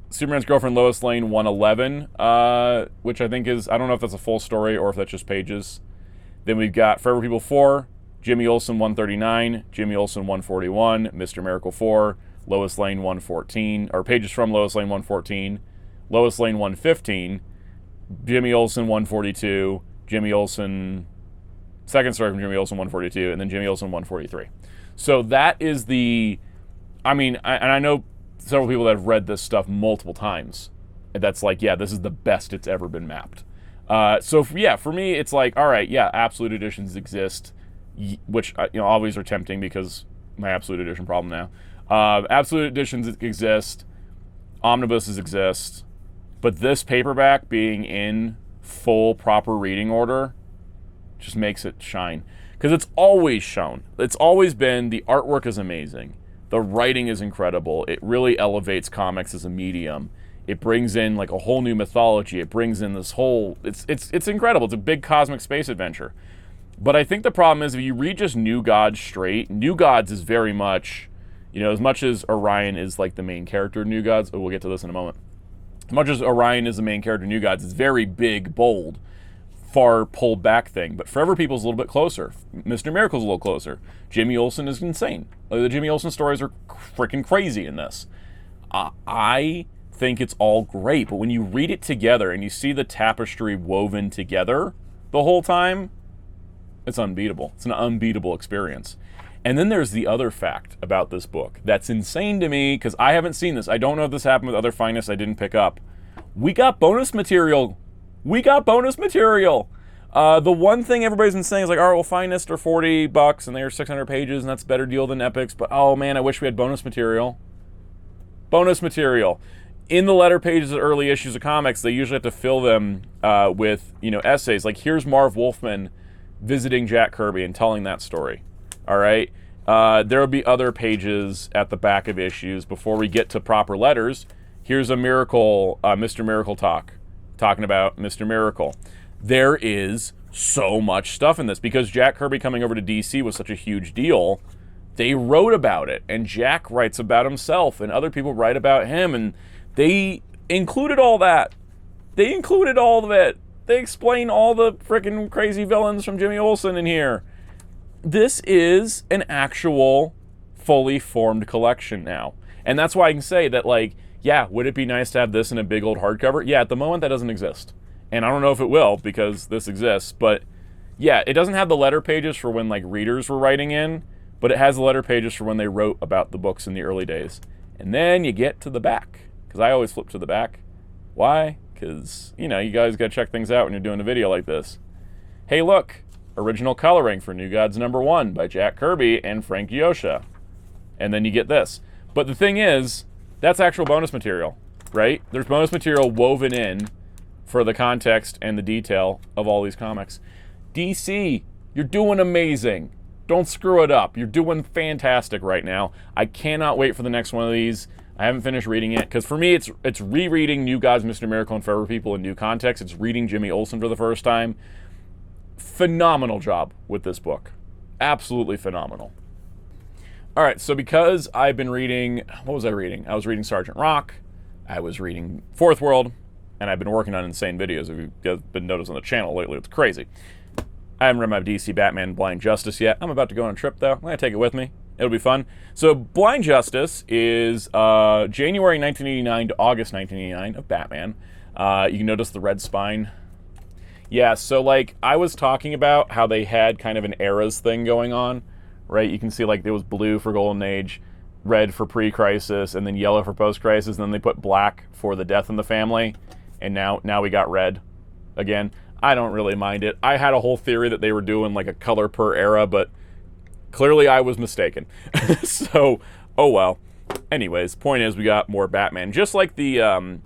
Superman's girlfriend Lois Lane 111, which I think is, I don't know if that's a full story or if that's just pages. Then we've got Forever People 4, Jimmy Olsen 139, Jimmy Olsen 141, Mr. Miracle 4, Lois Lane 114, or pages from Lois Lane 114, Lois Lane 115, Jimmy Olsen 142, Jimmy Olsen, second story from Jimmy Olsen 142, and then Jimmy Olsen 143. So that is I know several people that have read this stuff multiple times. That's like, yeah, this is the best it's ever been mapped. For me, it's like, all right, yeah, absolute editions exist, which always are tempting because my absolute edition problem now. Absolute editions exist, omnibuses exist, but this paperback being in full proper reading order just makes it shine. Because it's always shown. It's always been, the artwork is amazing. The writing is incredible. It really elevates comics as a medium. It brings in like a whole new mythology. It brings in this whole, it's incredible. It's a big cosmic space adventure. But I think the problem is, if you read just New Gods straight, New Gods is very much, as much as Orion is like the main character of New Gods, we'll get to this in a moment. As much as Orion is the main character of New Gods, it's very big, bold, far pulled back thing. But Forever People's a little bit closer. Mr. Miracle's a little closer. Jimmy Olsen is insane. Like, the Jimmy Olsen stories are freaking crazy in this. I think it's all great, but when you read it together and you see the tapestry woven together the whole time, it's unbeatable. It's an unbeatable experience. And then there's the other fact about this book that's insane to me, because I haven't seen this. I don't know if this happened with other Finest I didn't pick up. We got bonus material. The one thing everybody's been saying is like, all right, well, Finest are $40 and they're 600 pages, and that's a better deal than Epics, but oh man, I wish we had bonus material. Bonus material. In the letter pages of early issues of comics, they usually have to fill them with, essays. Like, here's Marv Wolfman visiting Jack Kirby and telling that story. All right? There will be other pages at the back of issues before we get to proper letters. Here's a Miracle, Mr. Miracle talking about Mr. Miracle. There is so much stuff in this because Jack Kirby coming over to DC was such a huge deal. They wrote about it, and Jack writes about himself, and other people write about him, and they included all that. They included all of it. They explain all the freaking crazy villains from Jimmy Olsen in here. This is an actual fully formed collection now. And that's why I can say that, like, yeah, would it be nice to have this in a big old hardcover? Yeah, at the moment that doesn't exist. And I don't know if it will because this exists, but yeah, it doesn't have the letter pages for when, like, readers were writing in, but it has the letter pages for when they wrote about the books in the early days. And then you get to the back, because I always flip to the back. Why? Because, you guys got to check things out when you're doing a video like this. Hey, look, original coloring for New Gods #1 by Jack Kirby and Frank Yosha. And then you get this. But the thing is, that's actual bonus material, right? There's bonus material woven in for the context and the detail of all these comics. DC, you're doing amazing. Don't screw it up. You're doing fantastic right now. I cannot wait for the next one of these. I haven't finished reading it, because for me, it's rereading New Gods, Mr. Miracle, and Forever People in new context. It's reading Jimmy Olsen for the first time. Phenomenal job with this book. Absolutely phenomenal. All right, so because I've been reading... What was I reading? I was reading Sergeant Rock. I was reading Fourth World. And I've been working on insane videos. If you've guys been noticing on the channel lately, it's crazy. I haven't read my DC Batman Blind Justice yet. I'm about to go on a trip, though. I'm going to take it with me. It'll be fun. So Blind Justice is January 1989 to August 1989 of Batman. You can notice the red spine. Yeah, so like I was talking about how they had kind of an eras thing going on, right? You can see like there was blue for Golden Age, red for pre-crisis, and then yellow for post-crisis, and then they put black for the Death in the Family, and now we got red again. I don't really mind it. I had a whole theory that they were doing like a color per era, but clearly I was mistaken. So, oh well. Anyways, point is we got more Batman. Just like the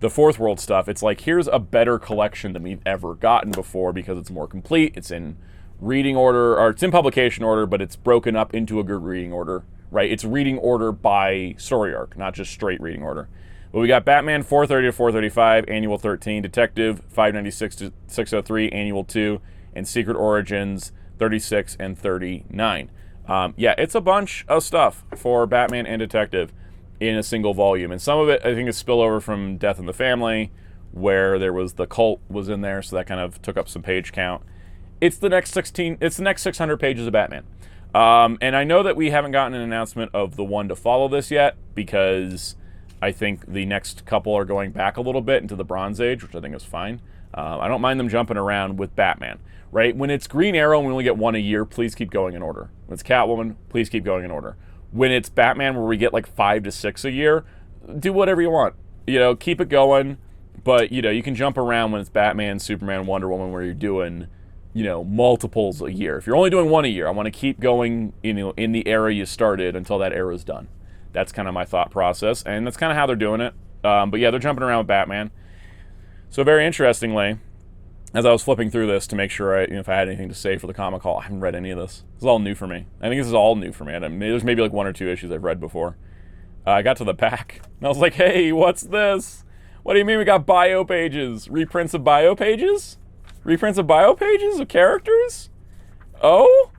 Fourth World stuff, it's like here's a better collection than we've ever gotten before because it's more complete. It's in reading order, or it's in publication order, but it's broken up into a good reading order, right? It's reading order by story arc, not just straight reading order. But we got Batman 430 to 435, Annual 13, Detective 596 to 603, Annual 2, and Secret Origins 36 and 39. Yeah, it's a bunch of stuff for Batman and Detective in a single volume. And some of it, I think, is spillover from Death in the Family, where there was the cult was in there, so that kind of took up some page count. It's the next 600 pages of Batman. And I know that we haven't gotten an announcement of the one to follow this yet, because I think the next couple are going back a little bit into the Bronze Age, which I think is fine. I don't mind them jumping around with Batman, right? When it's Green Arrow and we only get one a year, please keep going in order. When it's Catwoman, please keep going in order. When it's Batman where we get like 5 to 6 a year, do whatever you want. Keep it going, but, you can jump around when it's Batman, Superman, Wonder Woman, where you're doing, multiples a year. If you're only doing one a year, I want to keep going, in the era you started until that era is done. That's kind of my thought process, and that's kind of how they're doing it. But yeah, they're jumping around with Batman. So very interestingly, as I was flipping through this to make sure if I had anything to say for the comic haul, I haven't read any of this. This is all new for me. I think this is all new for me. There's maybe like 1 or 2 issues I've read before. I got to the back, and I was like, hey, what's this? What do you mean we got bio pages? Reprints of bio pages? Reprints of bio pages of characters? Oh?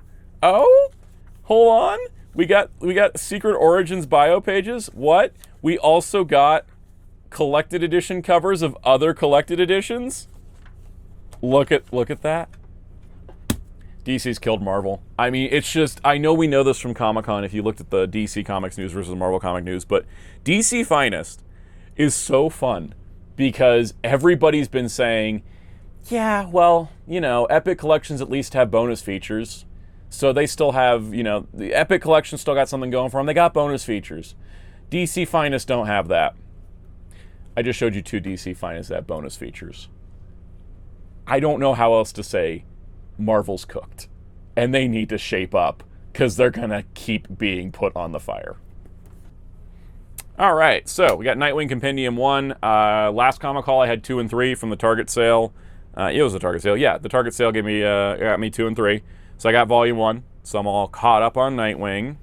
Hold on. We got Secret Origins bio pages. What? We also got collected edition covers of other collected editions. Look at that. DC's killed Marvel. I mean, it's just, I know we know this from Comic-Con if you looked at the DC Comics news versus Marvel Comic news, but DC Finest is so fun because everybody's been saying, yeah, well, Epic Collections at least have bonus features. So they still have, the Epic Collection still got something going for them. They got bonus features. DC Finest don't have that. I just showed you 2 DC Finest that have bonus features. I don't know how else to say Marvel's cooked. And they need to shape up because they're going to keep being put on the fire. All right, so we got Nightwing Compendium 1. Last Comic Haul, I had 2 and 3 from the Target sale. It was a Target sale. Yeah, the Target sale got me 2 and 3. So I got Volume 1. So I'm all caught up on Nightwing,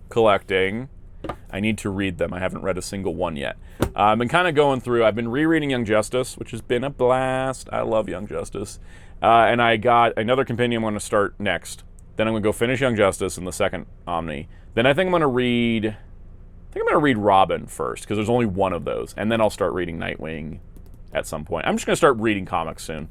collecting. I need to read them. I haven't read a single one yet. I've been kind of going through. I've been rereading Young Justice, which has been a blast. I love Young Justice. And I got another compendium I'm going to start next. Then I'm going to go finish Young Justice in the second Omni. Then I think I'm going to read Robin first, because there's only one of those. And then I'll start reading Nightwing at some point. I'm just going to start reading comics soon.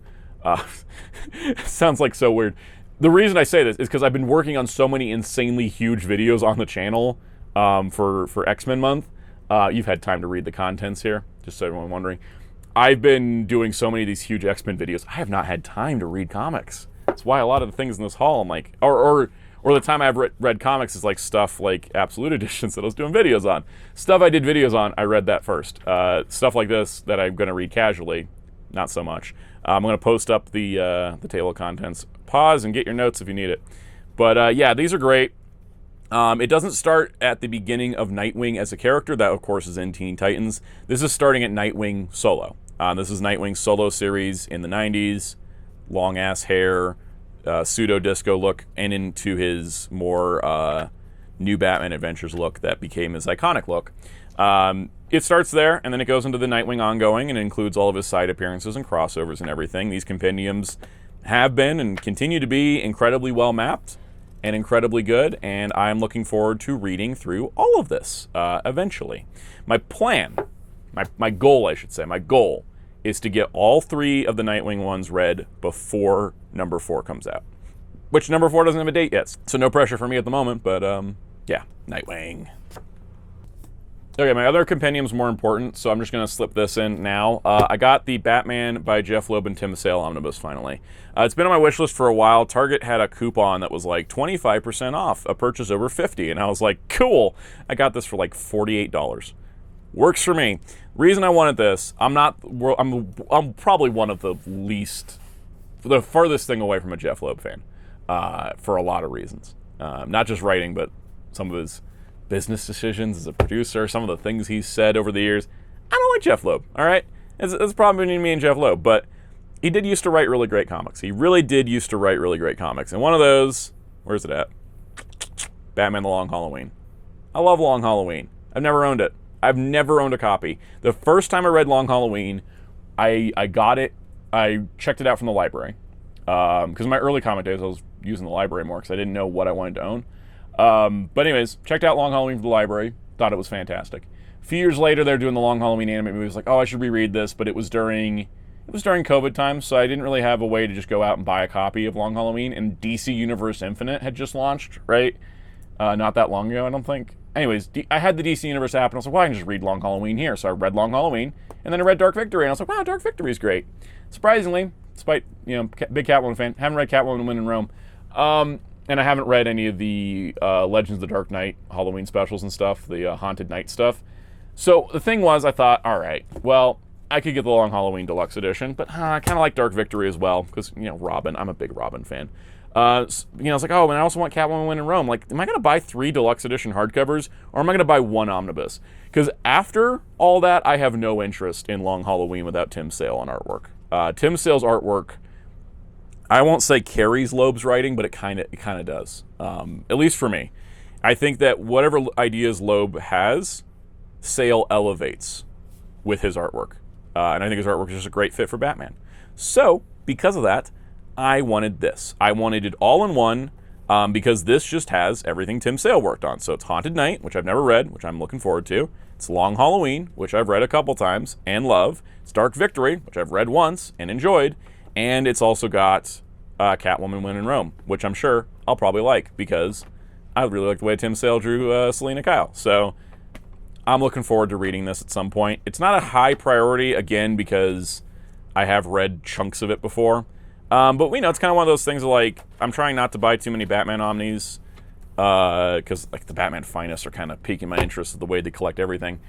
Sounds like so weird. The reason I say this is because I've been working on so many insanely huge videos on the channel for X-Men month. You've had time to read the contents here, just so everyone's wondering. I've been doing so many of these huge X-Men videos. I have not had time to read comics. That's why a lot of the things in this haul, I'm like, or the time I've read comics is like stuff like Absolute Editions that I was doing videos on. Stuff I did videos on, I read that first. Stuff like this that I'm going to read casually, not so much. I'm going to post up the table of contents. Pause and get your notes if you need it. But yeah, these are great. It doesn't start at the beginning of Nightwing as a character. That, of course, is in Teen Titans. This is starting at Nightwing solo. This is Nightwing's solo series in the 90s. Long-ass hair, pseudo-disco look, and into his more new Batman Adventures look that became his iconic look. It starts there, and then it goes into the Nightwing ongoing, and includes all of his side appearances and crossovers and everything. These compendiums have been and continue to be incredibly well mapped and incredibly good, and I'm looking forward to reading through all of this eventually. My plan, my goal, I should say, my goal is to get all 3 of the Nightwing ones read before number 4 comes out. Which number 4 doesn't have a date yet, so no pressure for me at the moment, but yeah, Nightwing. Okay, my other compendium's more important, so I'm just going to slip this in now. I got the Batman by Jeff Loeb and Tim Sale Omnibus finally. It's been on my wish list for a while. Target had a coupon that was like 25% off a purchase over $50, and I was like, cool. I got this for like $48. Works for me. Reason I wanted this, I'm probably one of the furthest thing away from a Jeff Loeb fan, for a lot of reasons. Not just writing, but some of his business decisions as a producer, some of the things he's said over the years. I don't like Jeff Loeb, all right? It's a problem between me and Jeff Loeb, but he did used to write really great comics. He really did used to write really great comics. And one of those, where's it at? Batman The Long Halloween. I love Long Halloween. I've never owned it. I've never owned a copy. The first time I read Long Halloween, I got it. I checked it out from the library. Because in my early comic days, I was using the library more because I didn't know what I wanted to own. But anyways, checked out Long Halloween from the library. Thought it was fantastic. A few years later, they're doing the Long Halloween anime movie. I was like, oh, I should reread this. But it was during COVID time, so I didn't really have a way to just go out and buy a copy of Long Halloween. And DC Universe Infinite had just launched, right? Not that long ago, I don't think. Anyways, I had the DC Universe app, and I was like, well, I can just read Long Halloween here. So I read Long Halloween, and then I read Dark Victory, and I was like, wow, Dark Victory is great. Surprisingly, despite, big Catwoman fan, haven't read Catwoman Win in Rome. And I haven't read any of the Legends of the Dark Knight Halloween specials and stuff, the Haunted Night stuff. So the thing was, I thought, all right, well, I could get the Long Halloween Deluxe Edition, but I kind of like Dark Victory as well, because, Robin, I'm a big Robin fan. I was like, oh, and I also want Catwoman Win in Rome. Like, am I going to buy 3 Deluxe Edition hardcovers, or am I going to buy 1 Omnibus? Because after all that, I have no interest in Long Halloween without Tim Sale on artwork. Tim Sale's artwork, I won't say carries Loeb's writing, but it kind of does. At least for me. I think that whatever ideas Loeb has, Sale elevates with his artwork. And I think his artwork is just a great fit for Batman. So, because of that, I wanted this. I wanted it all in one, because this just has everything Tim Sale worked on. So it's Haunted Night, which I've never read, which I'm looking forward to. It's Long Halloween, which I've read a couple times and love. It's Dark Victory, which I've read once and enjoyed. And it's also got Catwoman Win in Rome, which I'm sure I'll probably like, because I really like the way Tim Sale drew Selena Kyle. So I'm looking forward to reading this at some point. It's not a high priority, again, because I have read chunks of it before. But it's kind of one of those things like, I'm trying not to buy too many Batman Omnis, because like the Batman Finest are kind of piquing my interest of the way they collect everything.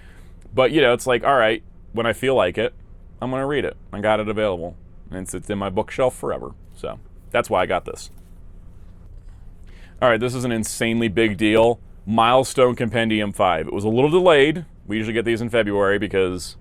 But, it's like, all right, when I feel like it, I'm going to read it. I got it available. And it's in my bookshelf forever. So that's why I got this. All right, this is an insanely big deal. Milestone Compendium 5. It was a little delayed, We usually get these in February because,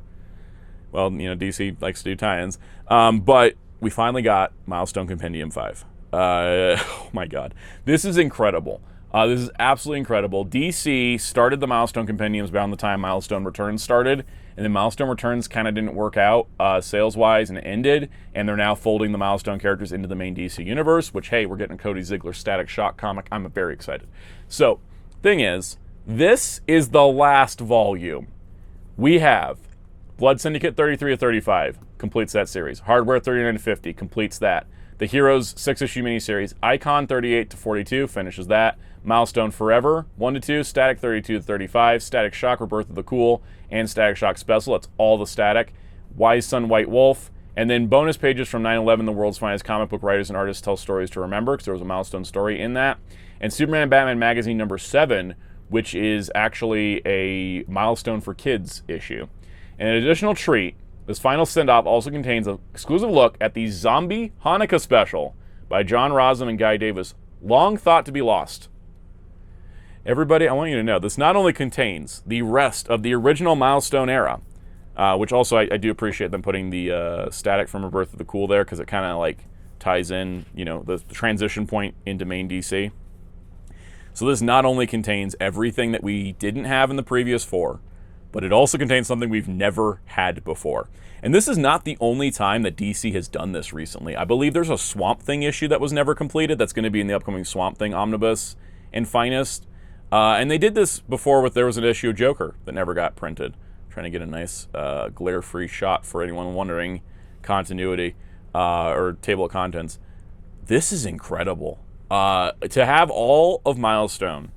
well, DC likes to do tie-ins. But we finally got Milestone Compendium 5. Oh my god. This is incredible. This is absolutely incredible. DC started the Milestone Compendiums around the time Milestone Returns started, and then Milestone Returns kind of didn't work out sales-wise and it ended, and they're now folding the Milestone characters into the main DC universe, which, hey, we're getting a Cody Ziegler Static Shock comic. I'm very excited. So, thing is, this is the last volume. We have Blood Syndicate 33 of 35, completes that series. Hardware 39 to 50, completes that. The Heroes 6-issue miniseries, Icon 38 to 42, finishes that. Milestone Forever 1 to 2, Static 32 to 35, Static Shock Rebirth of the Cool, and Static Shock Special. That's all the Static. Wise Sun White Wolf, and then bonus pages from 9/11, the world's finest comic book writers and artists tell stories to remember, because there was a Milestone story in that. And Superman and Batman Magazine number 7, which is actually a Milestone for Kids issue. And an additional treat, this final send-off also contains an exclusive look at the Zombie Hanukkah special by John Rossum and Guy Davis, long thought to be lost. Everybody, I want you to know, this not only contains the rest of the original Milestone era, which also I do appreciate them putting the Static from Rebirth of the Cool there, because it kind of like ties in, the transition point into main DC. So this not only contains everything that we didn't have in the previous 4, but it also contains something we've never had before. And this is not the only time that DC has done this recently. I believe there's a Swamp Thing issue that was never completed that's going to be in the upcoming Swamp Thing Omnibus and Finest. And they did this before there was an issue of Joker that never got printed. I'm trying to get a nice glare-free shot for anyone wondering continuity or table of contents. This is incredible. To have all of Milestone,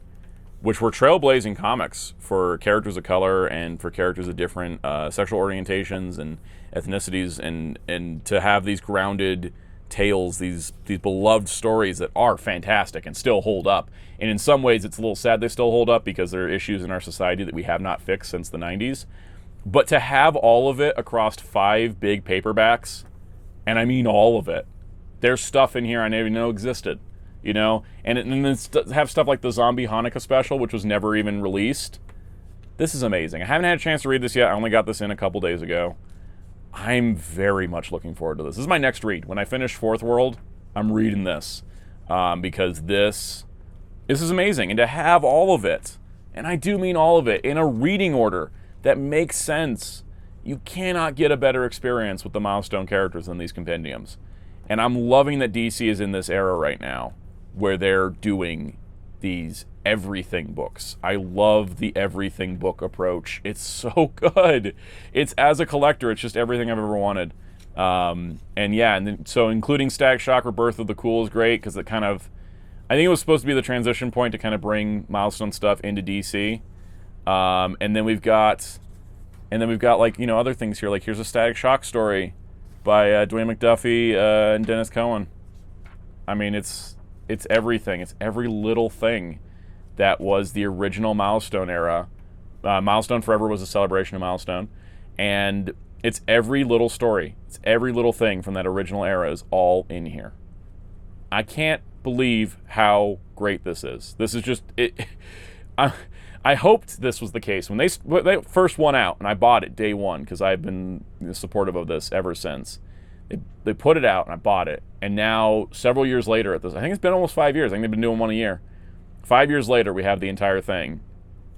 which were trailblazing comics for characters of color and for characters of different sexual orientations and ethnicities, and to have these grounded tales, these beloved stories that are fantastic and still hold up. And in some ways, it's a little sad they still hold up because there are issues in our society that we have not fixed since the 90s. But to have all of it across 5 big paperbacks, and I mean all of it, there's stuff in here I didn't even know existed, and then have stuff like the Zombie Hanukkah special, which was never even released. This is amazing. I haven't had a chance to read this yet. I only got this in a couple days ago. I'm very much looking forward to this. This is my next read. When I finish Fourth World, I'm reading this because this is amazing. And to have all of it, and I do mean all of it, in a reading order that makes sense, you cannot get a better experience with the Milestone characters than these compendiums. And I'm loving that DC is in this era right now where they're doing these everything books. I love the everything book approach. It's so good. It's, as a collector, it's just everything I've ever wanted. So including Static Shock Rebirth of the Cool is great because it kind of, I think it was supposed to be the transition point to kind of bring Milestone stuff into DC. And then we've got like, other things here. Like here's a Static Shock story by Dwayne McDuffie and Dennis Cohen. I mean, it's everything. It's every little thing that was the original Milestone era. Milestone Forever was a celebration of Milestone. And it's every little story. It's every little thing from that original era is all in here. I can't believe how great this is. This is just... I hoped this was the case. When they first won out, and I bought it day one, because I've been supportive of this ever since. They put it out, and I bought it. And now, several years later at this, I think it's been almost 5 years. I think they've been doing one a year. 5 years later, we have the entire thing.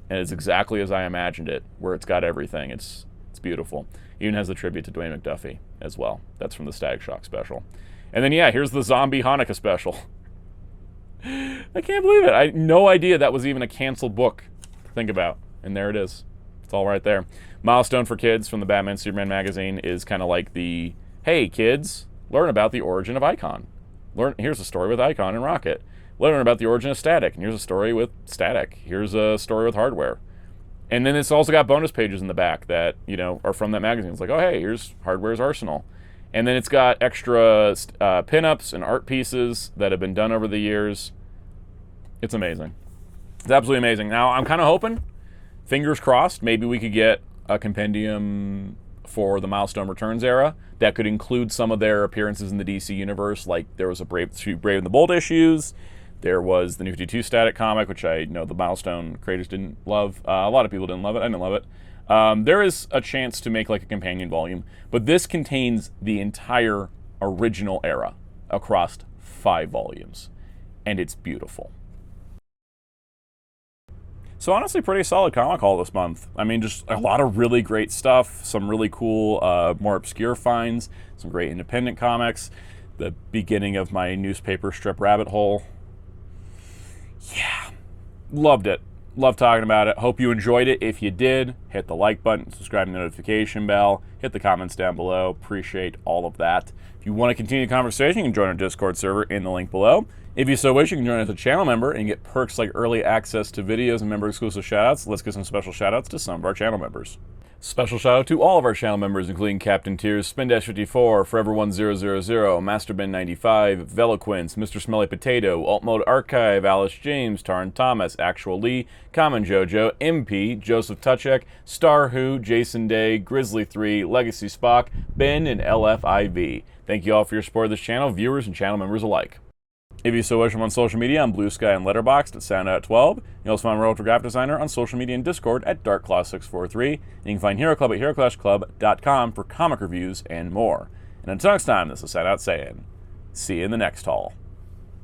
And it's exactly as I imagined it, where it's got everything. It's beautiful. Even has the tribute to Dwayne McDuffie as well. That's from the Static Shock special. And then, here's the Zombie Hanukkah special. I can't believe it. I had no idea that was even a canceled book to think about. And there it is. It's all right there. Milestone for Kids from the Batman Superman magazine is kind of like the, hey, kids, learn about the origin of Icon. Here's a story with Icon and Rocket. Learn about the origin of Static. And here's a story with Static. Here's a story with Hardware. And then it's also got bonus pages in the back that, are from that magazine. It's like, oh, hey, here's Hardware's arsenal. And then it's got extra pinups and art pieces that have been done over the years. It's amazing. It's absolutely amazing. Now, I'm kind of hoping, fingers crossed, maybe we could get a compendium for the Milestone Returns era that could include some of their appearances in the DC universe. Like, there was a Brave and the Bold issues. There was the New 52 Static comic, which I know the Milestone creators didn't love. A lot of people didn't love it. I didn't love it. There is a chance to make like a companion volume, but this contains the entire original era across 5 volumes, and it's beautiful. So honestly, pretty solid comic haul this month. I mean, just a lot of really great stuff, some really cool, more obscure finds, some great independent comics, the beginning of my newspaper strip rabbit hole. Yeah, loved it. Love talking about it. Hope you enjoyed it. If you did, hit the like button, subscribe to the notification bell, hit the comments down below. Appreciate all of that. If you want to continue the conversation, you can join our Discord server in the link below. If you so wish, you can join as a channel member and get perks like early access to videos and member-exclusive shoutouts. Let's get some special shoutouts to some of our channel members. Special shout out to all of our channel members, including Captain Tears, Spin-54, Forever1000, Masterbin95, Veloquince, Mr. Smelly Potato, Alt Mode Archive, Alice James, Tarn Thomas, Actual Lee, Common Jojo, MP, Joseph Tuchek, Star Who, Jason Day, Grizzly3, Legacy Spock, Ben, and LFIV. Thank you all for your support of this channel, viewers and channel members alike. If you so wish, I'm on social media on Blue Sky and Letterboxd at Soundout12. You also find Realtor Graphic Designer on social media and Discord at DarkClaw643. And you can find Hero Club at HeroClashClub.com for comic reviews and more. And until next time, this is Soundout saying, see you in the next haul.